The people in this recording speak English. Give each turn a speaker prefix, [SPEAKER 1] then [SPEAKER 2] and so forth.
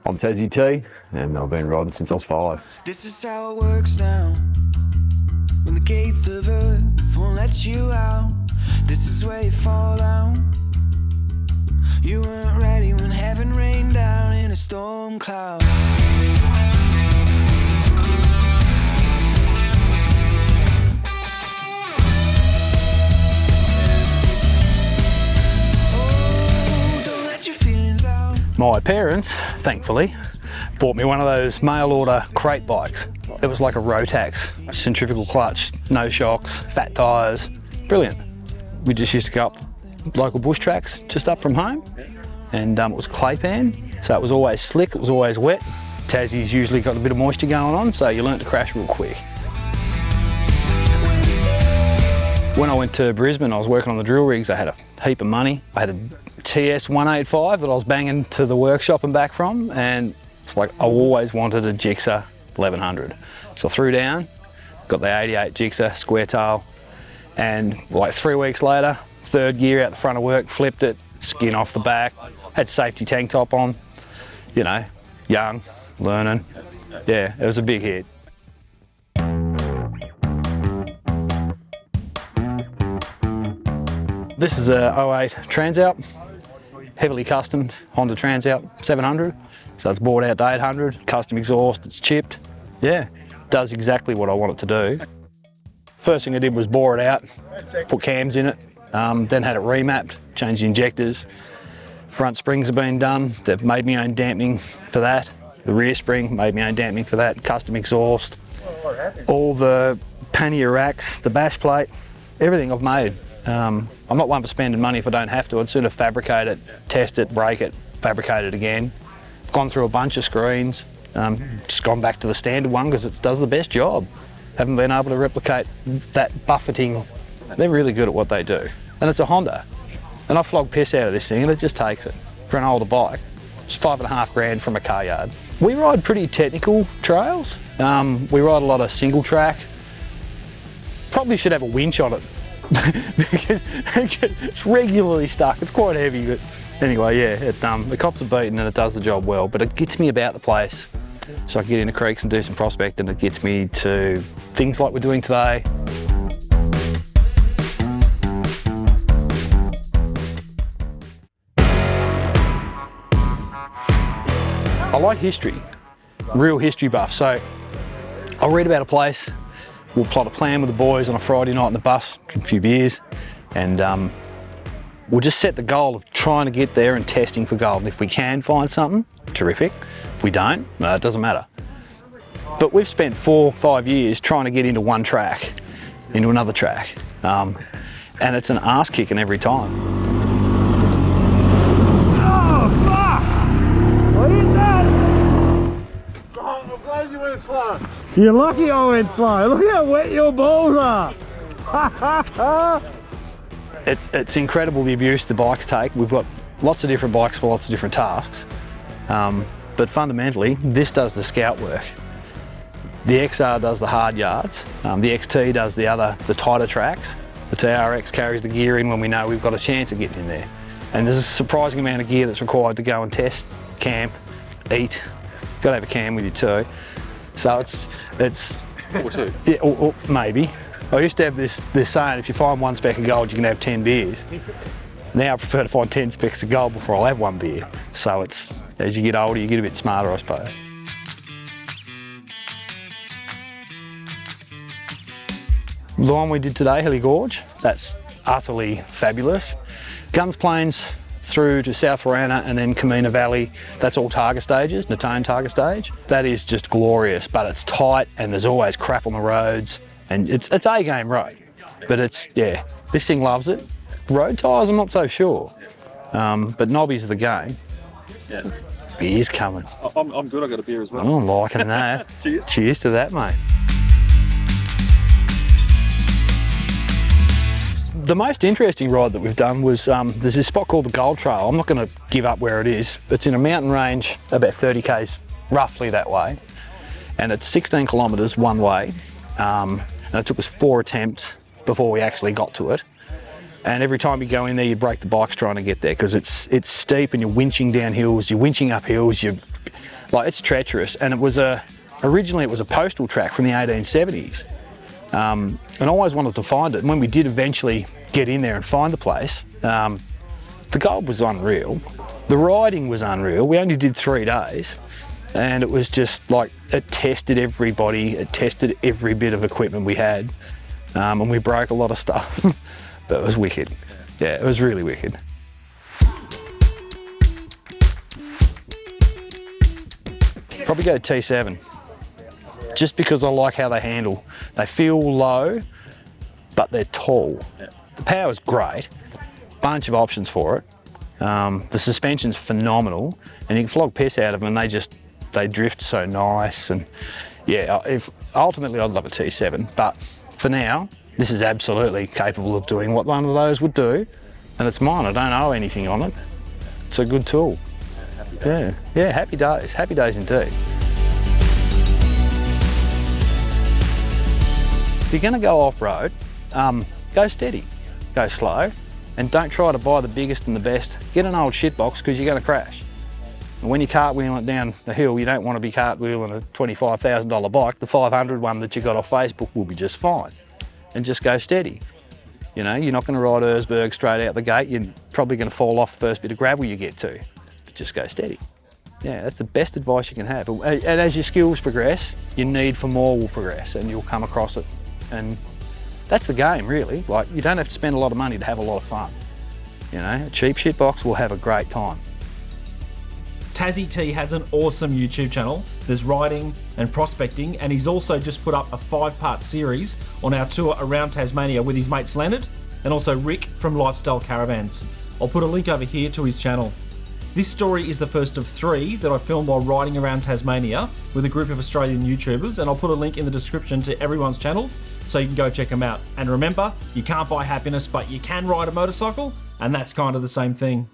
[SPEAKER 1] I'm Tazy T, and I've been riding since I was 5.
[SPEAKER 2] This is how it works now. When the gates of earth won't let you out, this is where you fall down. You weren't ready when heaven rained down in a storm cloud. Oh, don't let your feelings out.
[SPEAKER 3] My parents, thankfully, bought me one of those mail order crate bikes. It was like a Rotax, centrifugal clutch, no shocks, fat tyres, brilliant. We just used to go up local bush tracks just up from home, and it was clay pan, so it was always slick, it was always wet. Tassie's usually got a bit of moisture going on, so you learnt to crash real quick. When I went to Brisbane, I was working on the drill rigs. I had a heap of money. I had a TS 185 that I was banging to the workshop and back from, and it's like I always wanted a Gixxer 1100. So I threw down, got the 88 Gixxer square tail, and like 3 weeks later, third gear out the front of work, flipped it, skin off the back, had safety tank top on, you know, young, learning. Yeah, it was a big hit. This is a 08 Transalp, heavily customed Honda Transalp 700. So it's bought out to 800, custom exhaust, it's chipped. Yeah, does exactly what I want it to do. First thing I did was bore it out, put cams in it, then had it remapped, changed the injectors. Front springs have been done, they've made my own dampening for that. The rear spring, made my own dampening for that, custom exhaust. All the pannier racks, the bash plate, everything I've made. I'm not one for spending money if I don't have to. I'd sooner fabricate it, test it, break it, fabricate it again. Gone through a bunch of screens, just gone back to the standard one because it does the best job. Haven't been able to replicate that buffeting. They're really good at what they do. And it's a Honda. And I flog piss out of this thing and it just takes it. For an older bike, it's $5.5 grand from a car yard. We ride pretty technical trails. We ride a lot of single track. Probably should have a winch on it because it's regularly stuck. It's quite heavy, but anyway, yeah, the cops are beaten and it does the job well, but it gets me about the place. So I can get into creeks and do some prospect, and it gets me to things like we're doing today. I like history, real history buff. So I'll read about a place, we'll plot a plan with the boys on a Friday night in the bus, a few beers, and we'll just set the goal of trying to get there and testing for gold. And if we can find something, terrific. If we don't, no, it doesn't matter. But we've spent 4 or 5 years trying to get into one track, into another track, and it's an ass kicking every time.
[SPEAKER 4] Oh, fuck! What is that? Oh, I'm glad you went slow. You're lucky I went slow. Look how wet your balls are.
[SPEAKER 3] It's incredible the abuse the bikes take. We've got lots of different bikes for lots of different tasks. But fundamentally, this does the scout work. The XR does the hard yards. The XT does the tighter tracks. The TRX carries the gear in when we know we've got a chance of getting in there. And there's a surprising amount of gear that's required to go and test, camp, eat. Got to have a cam with you too. So it's
[SPEAKER 5] Or two.
[SPEAKER 3] Yeah, or maybe. I used to have this saying, if you find 1 speck of gold, you can have 10 beers. Now I prefer to find 10 specks of gold before I'll have 1 beer. So it's, as you get older, you get a bit smarter, I suppose. The one we did today, Hilly Gorge, that's utterly fabulous. Guns Plains through to South Warana and then Camina Valley, that's all targa stages, Natone targa stage. That is just glorious, but it's tight and there's always crap on the roads, and it's A-game road. But it's, yeah, this thing loves it. Road tyres, I'm not so sure, but knobbies are the game.
[SPEAKER 5] Yeah.
[SPEAKER 3] Beer's coming.
[SPEAKER 5] I'm good, I got a beer as well.
[SPEAKER 3] Oh, I'm liking that.
[SPEAKER 5] Cheers.
[SPEAKER 3] Cheers to that, mate. The most interesting ride that we've done was, there's this spot called the Gold Trail. I'm not going to give up where it is. It's in a mountain range about 30 k's roughly that way, and it's 16 kilometres one way, and it took us 4 attempts before we actually got to it. And every time you go in there, you break the bikes trying to get there because it's steep and you're winching down hills, you're winching up hills, Like, it's treacherous, and it was originally it was a postal track from the 1870s. And I always wanted to find it. And when we did eventually get in there and find the place, the gold was unreal. The riding was unreal. We only did 3 days, and it was just like, it tested everybody. It tested every bit of equipment we had, and we broke a lot of stuff. But it was wicked. Yeah, it was really wicked. Probably go T7, just because I like how they handle. They feel low, but they're tall. The power's great, bunch of options for it. The suspension's phenomenal, and you can flog piss out of them, and they drift so nice. And yeah, ultimately I'd love a T7, but for now, this is absolutely capable of doing what one of those would do, and it's mine. I don't owe anything on it. It's a good tool. Yeah, happy days indeed. If you're gonna go off-road, go steady, go slow, and don't try to buy the biggest and the best. Get an old shitbox, because you're gonna crash. And when you're cartwheeling it down the hill, you don't want to be cartwheeling a $25,000 bike. The 500 one that you got off Facebook will be just fine. And just go steady. You know, you're not gonna ride Erzberg straight out the gate. You're probably gonna fall off the first bit of gravel you get to. Just go steady. Yeah, that's the best advice you can have. And as your skills progress, your need for more will progress, and you'll come across it. And that's the game, really. Like, you don't have to spend a lot of money to have a lot of fun. You know, a cheap shitbox will have a great time.
[SPEAKER 6] Tazy T has an awesome YouTube channel. There's riding and prospecting, and he's also just put up a 5-part series on our tour around Tasmania with his mates Lennard and also Rick from Lifestyle Caravans. I'll put a link over here to his channel. This story is the first of 3 that I filmed while riding around Tasmania with a group of Australian YouTubers, and I'll put a link in the description to everyone's channels so you can go check them out. And remember, you can't buy happiness, but you can ride a motorcycle, and that's kind of the same thing.